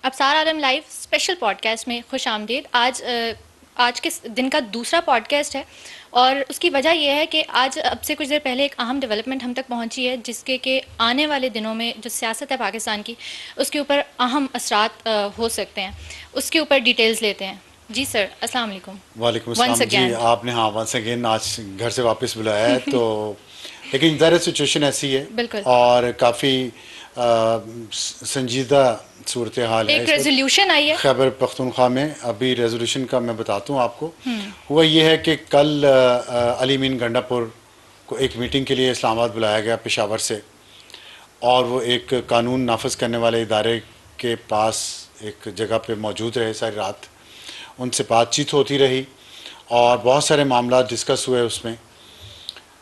अबसार आलम live special podcast में खुश आमदीद। आज के दिन का दूसरा पॉडकास्ट है और उसकी वजह यह है कि आज अब से कुछ देर पहले एक अहम डेवलपमेंट हम तक पहुंची है, जिसके कि आने वाले दिनों में जो सियासत है पाकिस्तान की, उसके ऊपर अहम असरात हो सकते हैं। उसके ऊपर डिटेल्स लेते हैं। जी सर, अस्सलाम वालेकुम। वालेकुम वंस अस्सलाम जी। अगेन। आपने हाँ वंस अगेन आज घर से वापस बुलाया है तो लेकिन ज़ाहिर सिचुएशन ऐसी है बिल्कुल। और काफ़ी संजीदा सूरत हाल है एक इस वक्त रेजोल्यूशन आई है। खैबर पख्तूनख्वा में। अभी रेजोल्यूशन का मैं बताता हूँ आपको। हुआ ये है कि कल अली मीन गंडापुर को एक मीटिंग के लिए इस्लामाबाद बुलाया गया पेशावर से, और वो एक कानून नाफज करने वाले इदारे के पास एक जगह पे मौजूद रहे सारी रात। उनसे बातचीत होती रही और बहुत सारे मामला डिस्कस हुए उसमें।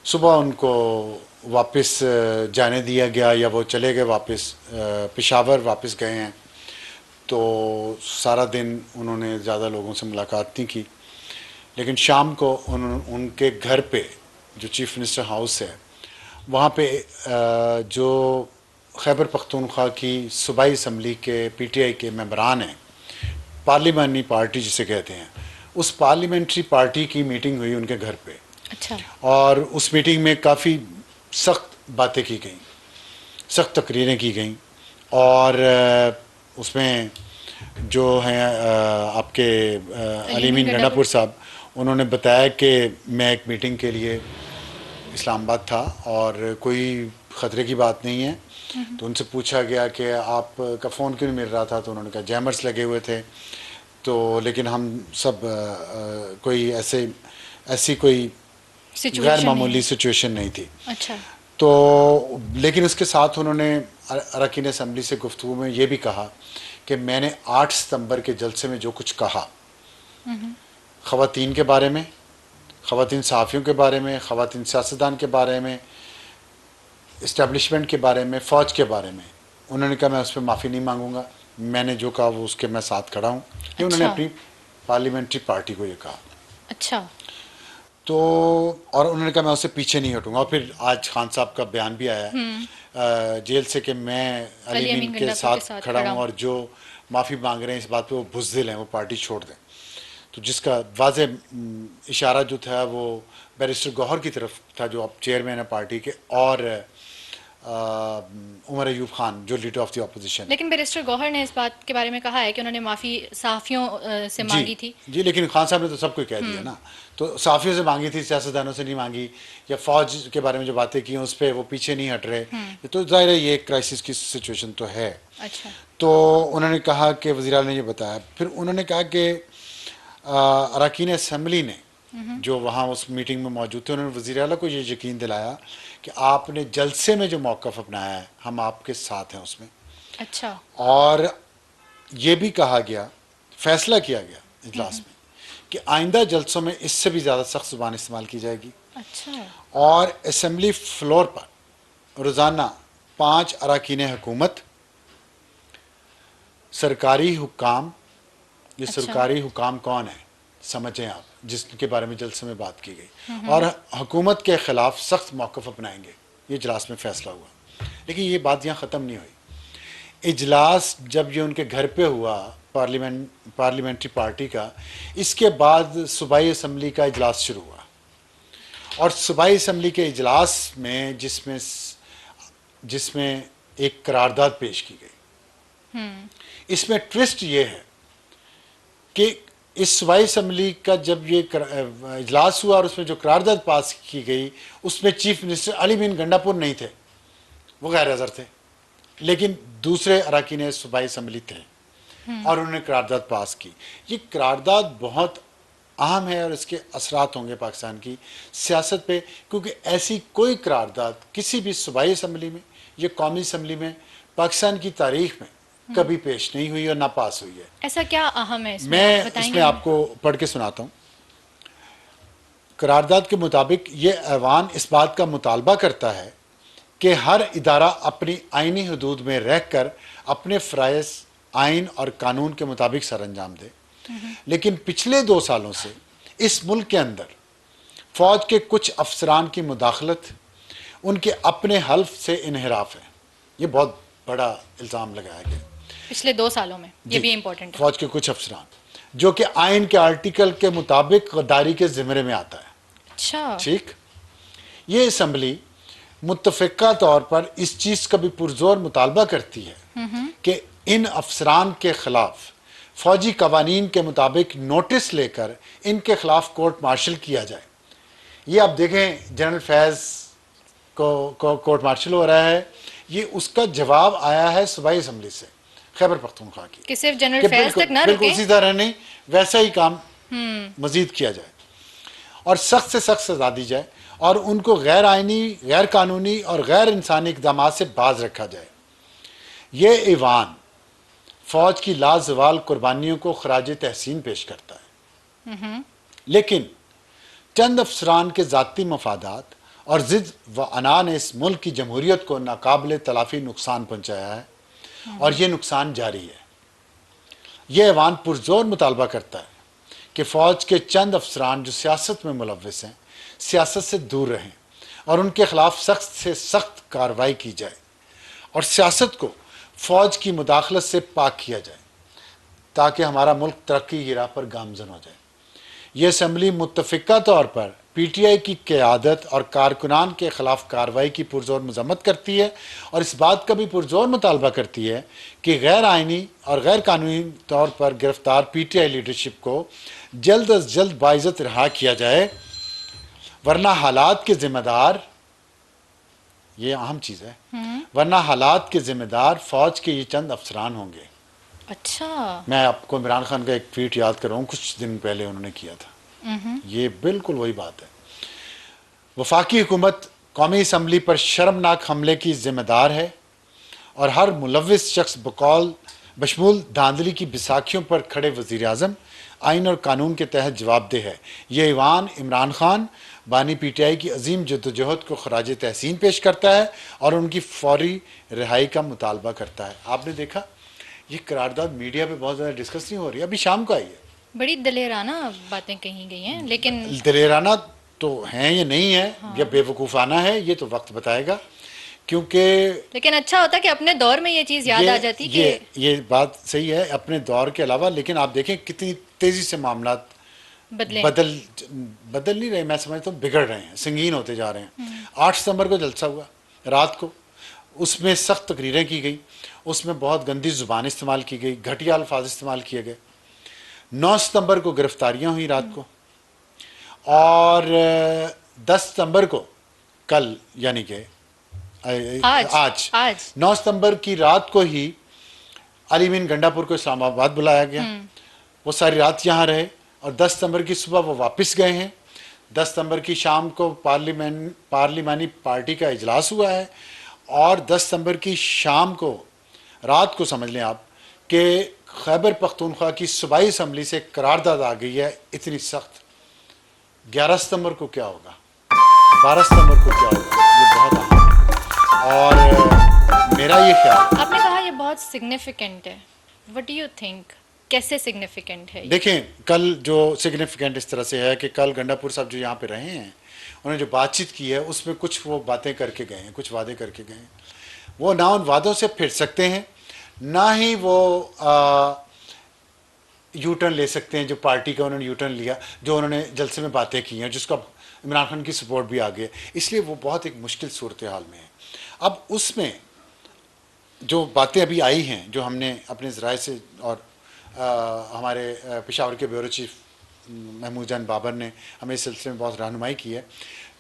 सुबह उनको वापस जाने दिया गया या वो चले गए वापस, पेशावर वापस गए हैं। तो सारा दिन उन्होंने ज़्यादा लोगों से मुलाकात नहीं की, लेकिन शाम को उनके घर पे जो चीफ़ मिनिस्टर हाउस है वहाँ पे जो खैबर पख्तूनख्वा की सूबाई असम्बली के पीटीआई के मेंबरान हैं, पार्लिमानी पार्टी जिसे कहते हैं, उस पार्लियामेंट्री पार्टी की मीटिंग हुई उनके घर पे। अच्छा। और उस मीटिंग में काफ़ी सख्त बातें की गई, सख्त तकरीरें की गई। और उसमें जो हैं आपके अली अलीमीन मीन गंडापुर। गंडापुर साहब, उन्होंने बताया कि मैं एक मीटिंग के लिए इस्लामाबाद था और कोई ख़तरे की बात नहीं है। तो उनसे पूछा गया कि आपका फ़ोन क्यों नहीं मिल रहा था, तो उन्होंने कहा जैमर्स लगे हुए थे। तो लेकिन हम सब कोई ऐसी कोई गैर सिचुएशन नहीं मामूली है। सिचुएशन नहीं थी। अच्छा। तो लेकिन उसके साथ उन्होंने अरकान असम्बली से गुफ्तगू में ये भी कहा कि मैंने 8 सितंबर के जलसे में जो कुछ कहा, ख़वातीन के बारे में, ख़वातीन सहाफ़ियों के बारे में, ख़वातीन सियासतदान के बारे में, इस्टेब्लिशमेंट के बारे में, फ़ौज के बारे में, उन्होंने कहा मैं उस पर माफ़ी नहीं मांगूंगा। मैंने जो कहा वो उसके मैं साथ खड़ा हूँ। ये उन्होंने अच्छा। अपनी पार्लियामेंट्री पार्टी को ये कहा। अच्छा। तो और उन्होंने कहा मैं उससे पीछे नहीं हटूंगा। और फिर आज खान साहब का बयान भी आया है जेल से कि मैं अली अली मीन अमीन के गंडापुर के साथ साथ खड़ा खड़ा हूँ हूँ। और जो माफ़ी मांग रहे हैं इस बात पे वो बुज़दिल हैं, वो पार्टी छोड़ दें। तो जिसका वाज़े इशारा जो था वो बैरिस्टर गौहर की तरफ था जो अब चेयरमैन है पार्टी के, और उमर अयूब खान जो लीडर ऑफ द अपोजिशन है। लेकिन बैरिस्टर गौहर ने इस बात के बारे में कहा है कि उन्होंने माफ़ी सहाफ़ियों से जी मांगी थी। जी, लेकिन खान साहब ने तो सबको कह दिया ना। तो सहाफ़ियों से मांगी थी, सियासतदानों से नहीं मांगी। या फ़ौज के बारे में जो बातें की उस पर वो पीछे नहीं हट रहे। तो ज़ाहिर है ये क्राइसिस की सिचुएशन तो है। अच्छा। तो उन्होंने कहा कि वज़ीर आला ने ये बताया। फिर उन्होंने कहा कि अरकान असम्बली ने जो वहाँ उस मीटिंग में मौजूद थे, उन्होंने वज़ीर आला को ये यकीन दिलाया कि आपने जलसे में जो मौक़िफ़ अपनाया है हम आपके साथ हैं उसमें। अच्छा। और ये भी कहा गया, फैसला किया गया इजलास में कि आइंदा जलसों में इससे भी ज़्यादा सख्त ज़ुबान इस्तेमाल की जाएगी। अच्छा। और असम्बली फ्लोर पर रोज़ाना 5 अरकान हुकूमत, सरकारी हुकाम, ये अच्छा। सरकारी हुकाम कौन है समझें आप, जिसके बारे में जलसे में बात की गई, और हुकूमत के ख़िलाफ़ सख्त मौक़िफ़ अपनाएंगे। ये इजलास में फ़ैसला हुआ। लेकिन ये बात यहाँ ख़त्म नहीं हुई। इजलास जब ये उनके घर पे हुआ पार्लियामेंट्री पार्टी का, इसके बाद सूबाई असम्बली का इजलास शुरू हुआ। और सूबाई असम्बली के इजलास में जिसमें एक करारदाद पेश की गई। इसमें ट्विस्ट ये है कि इस सूबाई असम्बली का जब ये इजलास हुआ और उसमें जो करारदाद पास की गई, उसमें chief minister Ali mean Gandapur नहीं थे, वो गैर हाज़िर थे। लेकिन दूसरे अरकान सूबाई असम्बली थे और उन्होंने करारदाद पास की। ये करारदाद बहुत अहम है और इसके असरात होंगे पाकिस्तान की सियासत पे, क्योंकि ऐसी कोई करारदाद किसी भी सूबाई असम्बली में या कौमी असम्बली में पाकिस्तान की तारीख में कभी पेश नहीं हुई और ना पास हुई है। ऐसा क्या अहम है इसमें, आप मैं बताएंगे इसमें हमें? आपको पढ़ के सुनाता हूँ। करारदाद के मुताबिक ये ऐवान इस बात का मुतालबा करता है कि हर इदारा अपनी आइनी हदूद में रहकर अपने फ़राइज़ आइन और कानून के मुताबिक सर अंजाम दे। लेकिन पिछले 2 सालों से इस मुल्क के अंदर फ़ौज के कुछ अफसरान की मुदाखलत, उनके अपने हल्फ से इनहराफ है। ये बहुत बड़ा इल्ज़ाम लगाया गया। पिछले 2 सालों में, ये भी इम्पोर्टेंट है। फौज के कुछ अफसरान, जो कि आइन के आर्टिकल के मुताबिक गद्दारी के ज़िम्मे में आता है। अच्छा। ठीक, ये असम्बली मुत्तफ़िका तौर पर इस चीज़ का भी पुरजोर मुतालबा करती है कि इन अफसरान के खिलाफ फौजी कवानीन के मुताबिक नोटिस लेकर इनके खिलाफ कोर्ट मार्शल किया जाए। ये आप देखें, जनरल फैज़ को कोर्ट मार्शल हो रहा है, ये उसका जवाब आया है सूबाई असम्बली से खैबर पख्तूनख्वा की, कि सिर्फ जनरल फैज़ तक ना बिल्कुल रुके, उसी तरह नहीं, वैसा ही काम मजीद किया जाए और सख्त से सख्त सजा दी जाए और उनको गैर आइनी, गैर कानूनी और गैर इंसानी इकदाम से बाज रखा जाए। ये ईवान फौज की लाजवाल कुर्बानियों को खराज तहसीन पेश करता है, लेकिन चंद अफसरान के ज़ाती मफादात और ज़िद व अना ने इस मुल्क की जमहूरियत को नाकाबिल तलाफ़ी नुकसान पहुँचाया है और ये नुकसान जारी है। ये ऐवान पुरजोर मुतालबा करता है कि फ़ौज के चंद अफसरान जो सियासत में मुलव्वस हैं, सियासत से दूर रहें और उनके खिलाफ सख्त से सख्त कार्रवाई की जाए और सियासत को फ़ौज की मुदाखलत से पाक किया जाए ताकि हमारा मुल्क तरक्की की राह पर गामजन हो जाए। ये असम्बली मुत्तफ़िका तौर पर PTI की क़यादत और कारकुनान के ख़िलाफ़ कार्रवाई की पुरजोर मज़म्मत करती है और इस बात का भी पुरजोर मुतालबा करती है कि गैर आइनी और गैर कानूनी तौर पर गिरफ़्तार PTI लीडरशिप को जल्द अज जल्द बाइज़्ज़त रिहा किया जाए, वरना हालात के ज़िम्मेदार, ये अहम चीज़ है, वरना हालात के ज़िम्मेदार फ़ौज के ये चंद अफसरान होंगे। अच्छा। मैं आपको इमरान खान का एक ट्वीट याद कर रहा हूँ, कुछ दिन पहले उन्होंने किया था। ये बिल्कुल वही बात है। वफाकी हुकूमत कौमी असम्बली पर शर्मनाक हमले की जिम्मेदार है और हर मुलव्विस शख्स बशमूल धांधली की बिसाखियों पर खड़े वज़ीर आज़म आइन और कानून के तहत जवाबदेह है। ये ईवान इमरान खान बानी PTI की अजीम जद्दोजहद को खराज तहसीन पेश करता है और उनकी फौरी रिहाई का मुतालबा करता है। आपने देखा ये करारदाद मीडिया पे बहुत ज़्यादा डिस्कस नहीं हो रही, अभी शाम को आई है। बड़ी दलेराना बातें कही गई हैं, लेकिन दलेराना तो हैं या नहीं है, या बेवकूफ़ाना है, ये तो वक्त बताएगा। क्योंकि लेकिन अच्छा होता कि अपने दौर में ये चीज़ याद आ जाती कि ये बात सही है अपने दौर के अलावा, लेकिन आप देखें कितनी तेज़ी से मामला बदल नहीं रहे, मैं समझता हूँ बिगड़ रहे हैं, संगीन होते जा रहे हैं। 8 सितंबर को जलसा हुआ रात को, उसमें सख्त तकरीरें की गई, उसमें बहुत गंदी ज़ुबान इस्तेमाल की गई, घटिया अल्फाज इस्तेमाल किए गए। 9 सितंबर को गिरफ्तारियां हुई रात को और 10 सितंबर को कल यानी कि आज 9 सितंबर की रात को ही अली मीन गंडापुर को इस्लामाबाद बुलाया गया। वो सारी रात यहाँ रहे और 10 सितंबर की सुबह वो वापस गए हैं। 10 सितंबर की शाम को पार्लिमानी पार्टी का इजलास हुआ है और 10 सितंबर की शाम को, रात को समझ लें आप, कि खैबर पख्तूनख्वा की सूबाई असम्बली से करारदाद आ गई है इतनी सख्त। 11 सितंबर को क्या होगा, 12 सितंबर को क्या होगा, ये बहुत अहम है। और मेरा ये ख्याल, आपने कहा ये बहुत सिग्निफिकेंट है, व्हाट डू यू थिंक, कैसे सिग्निफिकेंट है? देखें, कल जो सिग्निफिकेंट इस तरह से है कि कल गंडापुर साहब जो यहाँ पे रहे हैं, उन्होंने जो बातचीत की है उसमें कुछ वो बातें करके गए हैं, कुछ वादे करके गए हैं। वो ना उन वादों से फिर सकते हैं, ना ही वो यू टर्न ले सकते हैं जो पार्टी का उन्होंने यू टर्न लिया, जो उन्होंने जलसे में बातें की हैं, जिसका इमरान खान की सपोर्ट भी आ गई है। इसलिए वो बहुत एक मुश्किल सूरत हाल में है। अब उसमें जो बातें अभी आई हैं, जो हमने अपने ज़राए से और हमारे पेशावर के ब्यूरो चीफ महमूद जान बाबर ने हमें इस सिलसिले में बहुत रहनुमाई की है।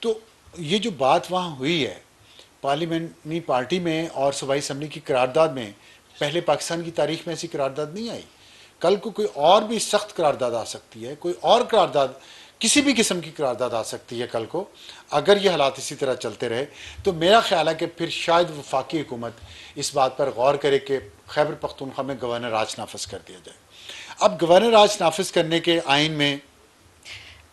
तो ये जो बात वहाँ हुई है पार्लियामेंट्री पार्टी में और सूबाई असम्बली की करारदाद में, पहले पाकिस्तान की तारीख में ऐसी करारदाद नहीं आई। कल को कोई और भी सख्त करारदाद आ सकती है, कोई और करारदाद, किसी भी किस्म की करारदाद आ सकती है कल को, अगर ये हालात इसी तरह चलते रहे। तो मेरा ख्याल है कि फिर शायद वफाकी हुकूमत इस बात पर गौर करे कि खैबर पख्तूनख्वा में गवर्नर राज नाफिज कर दिया जाए। अब गवर्नर राज नाफिज करने के आइन में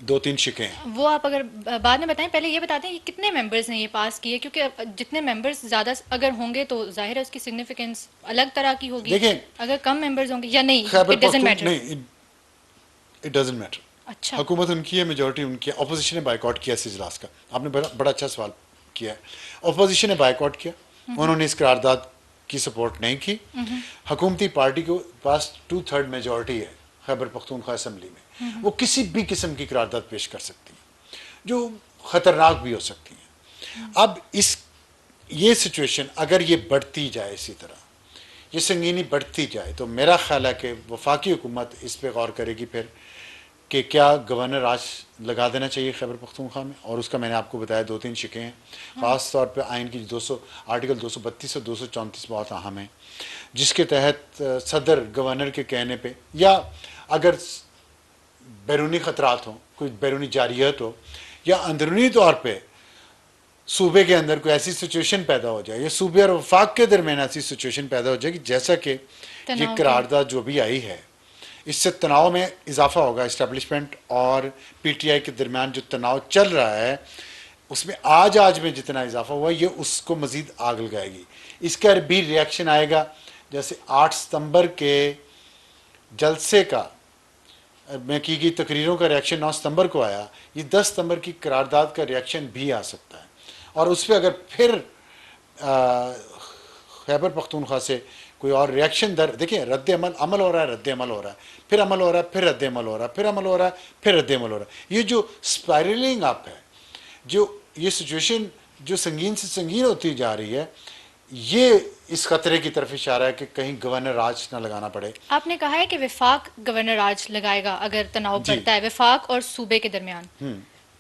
2-3 शिकें हैं। वो आप अगर बाद में बताएं, पहले ये बताते हैं कि कितने मेंबर्स ने ये पास किए, क्योंकि जितने मेंबर्स ज़्यादा अगर होंगे तो जाहिर है उसकी सिग्निफिकेंस अलग तरह की होगी। देखें, अगर कम मेंबर्स होंगे या नहीं, इट डजंट मैटर। नहीं, इट डजंट मैटर। अच्छा, हुकूमत उनकी है, मेजॉरिटी उनकी है। अपोजिशन ने बाइकआउट किया इस इजलास का। आपने बड़ा अच्छा सवाल किया है। अपोजिशन ने बाइकआउट किया, उन्होंने इस करारदाद की सपोर्ट नहीं की। हुकूमती पार्टी के पास 2/3 मेजॉरिटी है खैबर पख्तूनख्वा असम्बली में, वो किसी भी किस्म की करारदाद पेश कर सकती है जो ख़तरनाक भी हो सकती है। अब ये सिचुएशन अगर ये बढ़ती जाए, इसी तरह ये संगीनी बढ़ती जाए, तो मेरा ख्याल है कि वफाकी हुकूमत इस पर गौर करेगी फिर कि क्या गवर्नर राज लगा देना चाहिए खैबर पख्तूनख्वा में। और उसका मैंने आपको बताया 2-3 शिकें हैं। ख़ास तौर पे आइन की आर्टिकल 232 और 234 बहुत अहम है, जिसके तहत सदर गवर्नर के कहने पे या अगर बैरूनी ख़तरात हों, कोई बैरूनी जारियत हो या अंदरूनी तौर पे सूबे के अंदर कोई ऐसी सिचुएशन पैदा हो जाए या सूबे और वफाक के दरमियान ऐसी सिचुएशन पैदा हो जाए कि जैसा कि ये करारदाद जो भी आई है, इससे तनाव में इजाफा होगा। इस्टेब्लिशमेंट और पीटीआई के दरमियान जो तनाव चल रहा है उसमें आज में जितना इजाफा हुआ ये उसको मज़ीद आग लगाएगी। इसका भी रिएक्शन आएगा, जैसे 8 सितंबर के जलसे का में की गई तकरीरों का रिएक्शन 9 सितंबर को आया, ये 10 सितंबर की करारदाद का रिएक्शन भी आ सकता है। और उस पर अगर फिर खैबर पख्तूनख्वा से कोई और रिएक्शन देखिए, रद्द अमल हो रहा है, रद्द अमल हो रहा है, फिर अमल हो रहा है, फिर रद्द अमल हो रहा है, फिर अमल हो रहा है, फिर रद्द अमल हो रहा है। ये जो स्पायरलिंग अप है, जो ये सिचुएशन जो संगीन से संगीन होती जा रही है, ये इस खतरे की तरफ इशारा है कि कहीं गवर्नर राज ना लगाना पड़े। आपने कहा है कि विफाक गवर्नर राज लगाएगा अगर तनाव बढ़ता है विफाक और सूबे के दरमियान,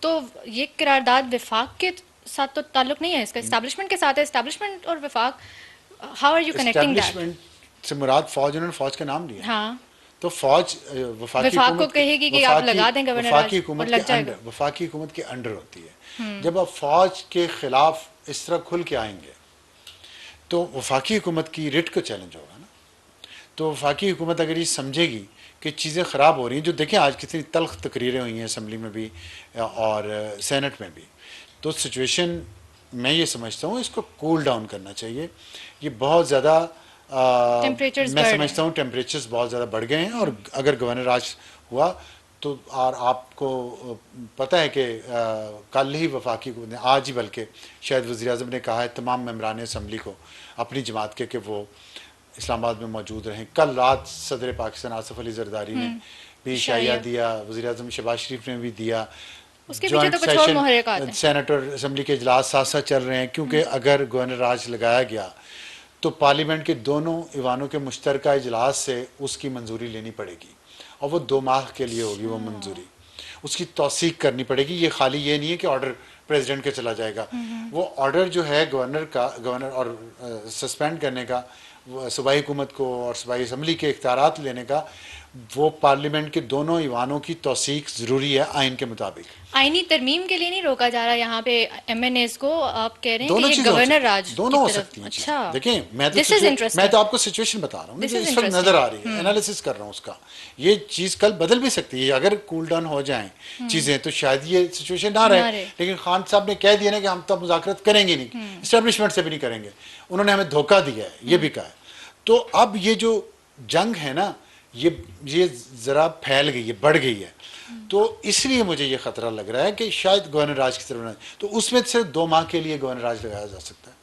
तो ये करारदाद विफाक के साथ तो ताल्लुक नहीं है, इसका एस्टैब्लिशमेंट के साथ है। एस्टैब्लिशमेंट और विफाक, how are you connecting that? Establishment से मुराद फौज, उन्होंने फौज का नाम लिया। हाँ, तो फौज विफाक को कहेगी कि आप लगा दें गवर्नर राज और लग जाएगा। वफाकी हुकूमत के अंडर होती है। जब आप फौज के खिलाफ इस तरह खुल के आएंगे तो वफाकी हुकूमत की रिट को चैलेंज होगा ना। तो वफाकी हुकूमत अगर ये समझेगी कि चीज़ें ख़राब हो रही हैं, जो देखें आज कितनी तल्ख तकरीरें हुई हैं असम्बली में भी और सेनेट में भी, तो सिचुएशन मैं ये समझता हूँ इसको कूल डाउन करना चाहिए। ये बहुत ज़्यादा मैं समझता हूँ टेम्परेचर्स बहुत ज़्यादा बढ़ गए हैं। और अगर गवर्नर राज हुआ तो, और आपको पता है कि कल ही वफाकी हुकूमत ने, आज ही बल्कि शायद वज़ीर-ए-आज़म ने कहा है तमाम मेम्बरान असम्बली को अपनी जमात के कि वो इस्लामाबाद में मौजूद रहें। कल रात सदर पाकिस्तान आसिफ अली जरदारी ने भी शाया दिया, वज़ीर-ए-आज़म शहबाज शरीफ ने भी दिया। जॉइंट सेशन सेनेट और असम्बली के इजलास साथ साथ चल रहे हैं, क्योंकि अगर गवर्नर राज लगाया गया तो पार्लियामेंट के दोनों ईवानों के मुश्तरका इजलास से उसकी मंजूरी लेनी पड़ेगी और वो 2 माह के लिए होगी। वो मंजूरी उसकी तौसीक करनी पड़ेगी। ये खाली ये नहीं है कि ऑर्डर प्रेसिडेंट के चला जाएगा। वो ऑर्डर जो है गवर्नर और सस्पेंड करने का, सूबाई हुकूमत को और सूबाई असम्बली के इख्तियारात लेने का, वो पार्लियामेंट के दोनों ईवानों की तौसीक ज़रूरी है आइन के मुताबिक। आईनी तरमीम के लिए नहीं रोका जा रहा यहाँ पे एमएनएस को, आप कह रहे हैं कि ये गवर्नर राज दोनों हो सकती हैं। अच्छा, देखिए मैं तो आपको सिचुएशन बता रहा हूँ, मुझे इस वक्त नजर आ रही है, एनालिसिस कर रहा हूँ उसका। ये चीज़ कल बदल भी सकती है, अगर कूल डाउन हो जाएं चीज़ें तो शायद ये सिचुएशन ना रहे। लेकिन खान साहब ने कह दिया ना कि हम तो मुज़ाकरत करेंगे नहीं, इस्टेब्लिशमेंट से भी नहीं करेंगे, उन्होंने हमें धोखा दिया है, ये भी कहा है। तो अब ये जो जंग है ना, ये ज़रा फैल गई है, बढ़ गई है। तो इसलिए मुझे ये ख़तरा लग रहा है कि शायद गवर्नर राज की तरफ, तो उसमें सिर्फ 2 माह के लिए गवर्नर राज लगाया जा सकता है।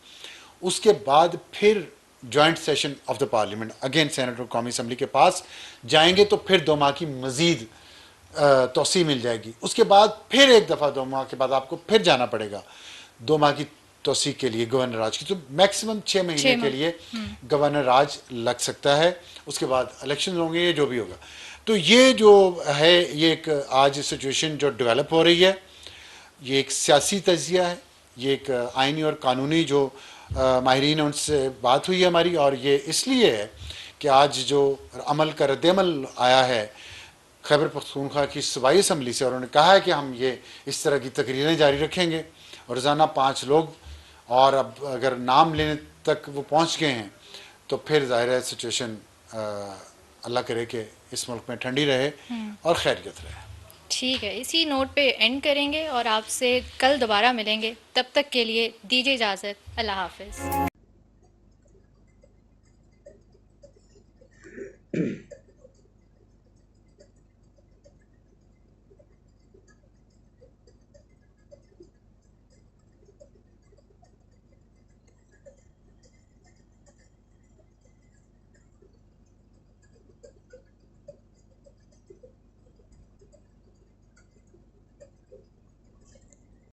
उसके बाद फिर joint session of the parliament again senate और कौमी असम्बली के पास जाएंगे, तो फिर 2 माह की मज़ीद तोसी मिल जाएगी। उसके बाद फिर एक दफ़ा 2 माह के बाद आपको फिर जाना पड़ेगा 2 माह की तोसी के लिए गवर्नर राज की। तो मैक्सिमम 6 महीने के लिए गवर्नर राज लग सकता है। उसके बाद इलेक्शन होंगे, ये जो भी होगा। तो ये जो है, ये एक आज सिचुएशन जो डेवलप हो रही है, ये एक सियासी तजिया है, ये एक आइनी और कानूनी जो माहिरीन उनसे बात हुई है हमारी, और ये इसलिए है कि आज जो अमल का रद्द-ए-अमल आया है खैबर पख्तूनख्वा की सूबाई असम्बली से, और उन्होंने कहा है कि हम ये इस तरह की तकरीरें जारी रखेंगे और रोज़ाना 5 लोग, और अब अगर नाम लेने तक वो पहुँच गए हैं तो फिर ज़ाहिर है सिचुएशन अल्लाह करे कि इस मुल्क में ठंडी रहे और खैरियत रहे। ठीक है, इसी नोट पे एंड करेंगे और आपसे कल दोबारा मिलेंगे। तब तक के लिए दीजिए इजाज़त। अल्लाह हाफ़िज़।